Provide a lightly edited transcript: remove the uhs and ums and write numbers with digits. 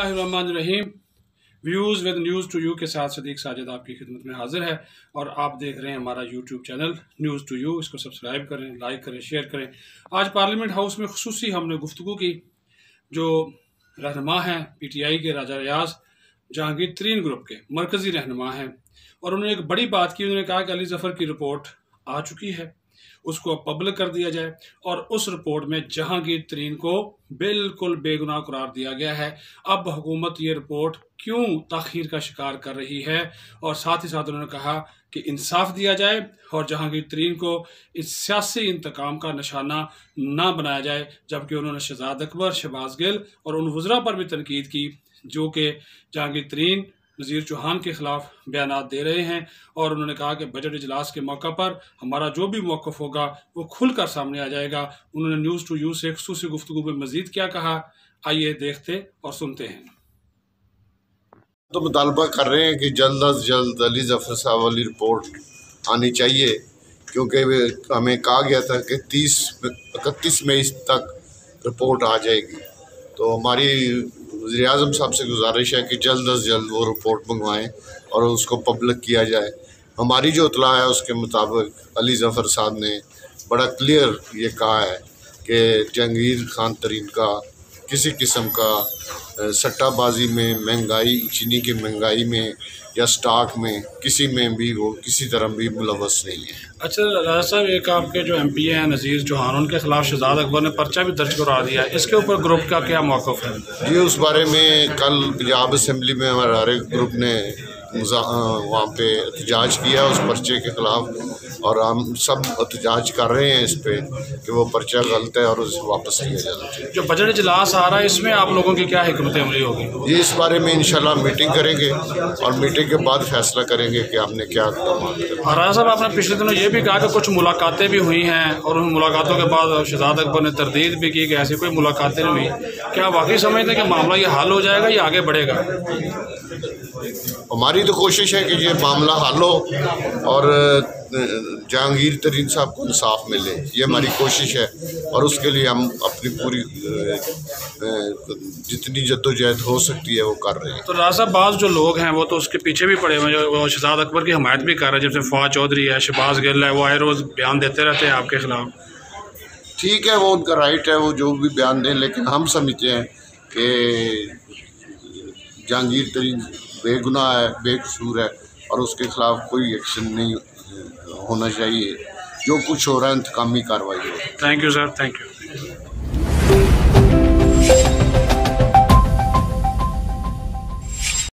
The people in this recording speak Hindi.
बिस्मिल्लाहिर्रहमानिर्रहीम। Views with news to you के साथ सदीक साजिद आपकी खिदमत में हाजिर है और आप देख रहे हैं हमारा YouTube channel news to you. इसको सब्सक्राइब करें, लाइक करें, शेयर करें। आज पार्लियामेंट हाउस में खुसूसी हमने गुफ्तगू की। जो रहनुमा हैं PTI के राजा रियाज जहांगीर तरीन ग्रुप के मरकज़ी रहनुमा हैं और उन्होंने एक बड़ी बात की। उन्होंने कहा कि अली ज़फ़र की रिपोर्ट आ चुकी है, उसको अब पब्लिक कर दिया जाए और उस रिपोर्ट में जहांगीर तरीन को बिल्कुल बेगुनाह करार दिया गया है। अब हुकूमत ये रिपोर्ट क्यों ताख़ीर का शिकार कर रही है और साथ ही साथ उन्होंने कहा कि इंसाफ दिया जाए और जहांगीर तरीन को इस सियासी इंतकाम का निशाना ना बनाया जाए। जबकि उन्होंने शहजाद अकबर, शहबाज गिल और उन वज़रा पर भी तनकीद की जो कि जहांगीर तरीन वज़ीर चौहान के ख़िलाफ़ बयानात दे रहे हैं और उन्होंने कहा कि बजट इजलास के मौका पर हमारा जो भी मौक़िफ़ होगा वो खुलकर सामने आ जाएगा। उन्होंने न्यूज़ टू यू से ख़ुसूसी गुफ्तगू में मज़ीद क्या कहा, आइए देखते और सुनते हैं। तो मुतालबा कर रहे हैं कि जल्द अज जल्द अली ज़फ़र साहब वाली रिपोर्ट आनी चाहिए, क्योंकि हमें कहा गया था कि 31 मई तक रिपोर्ट आ जाएगी। तो हमारी वज़ीर आज़म साहब से गुजारिश है कि जल्द अज जल्द वो रिपोर्ट मंगवाएं और उसको पब्लिक किया जाए। हमारी जो इत्तला है उसके मुताबिक अली ज़फ़र साहब ने बड़ा क्लियर ये कहा है कि जहांगीर खान तरीन का किसी किस्म का सट्टाबाजी में, महंगाई, चीनी की महंगाई में या स्टॉक में किसी में भी वो किसी तरह भी मुलव्वस नहीं है। अच्छा राजा साहब, एक आपके जो MP हैं नज़ीर चौहान, उनके खिलाफ शहजाद अकबर ने पर्चा भी दर्ज करा दिया है, इसके ऊपर ग्रुप का क्या मौक़िफ़ है? जी, उस बारे में कल पंजाब असम्बली में हमारे हर एक ग्रुप ने वहाँ पे एहतजाज किया उस पर्चे के ख़िलाफ़ और हम सब एहतजाज कर रहे हैं इस पे कि वो पर्चा गलत है और उसे वापस लिया जाना चाहिए। जो बजट इजलास आ रहा है इसमें आप लोगों की क्या हिकमत अमली होगी? जी, इस बारे में इंशाल्लाह मीटिंग करेंगे और मीटिंग के बाद फैसला करेंगे कि हमने क्या इक़दाम करना है। राजा साहब, आपने पिछले दिनों ये भी कहा कि कुछ मुलाकातें भी हुई हैं और उन मुलाकातों के बाद शहजाद अकबर ने तरदीद भी की कि ऐसी कोई मुलाकातें नहीं हुई। क्या वाकई समझते हैं कि मामला ये हल हो जाएगा या आगे बढ़ेगा? हमारी तो कोशिश है कि ये मामला हल हो और जहांगीर तरीन साहब को इंसाफ मिले, ये हमारी कोशिश है और उसके लिए हम अपनी पूरी जितनी जद्दोजहद हो सकती है वो कर रहे हैं। तो राजा साहब, बाज़ जो लोग हैं वो तो उसके पीछे भी पड़े हुए हैं, जो शहजाद अकबर की हमायत भी कर रहे हैं, जैसे फवाद चौधरी है, शहबाज गिल है, वो आए रोज़ बयान देते रहते हैं आपके ख़िलाफ़। ठीक है, वो उनका राइट है, वो जो भी बयान दें, लेकिन हम समझते हैं कि जहांगीर तरीन बेगुनाह है, बेकसूर है और उसके ख़िलाफ़ कोई एक्शन नहीं होना चाहिए। जो कुछ हो रहा है इंतकामी कार्रवाई हो। Thank you sir, thank you.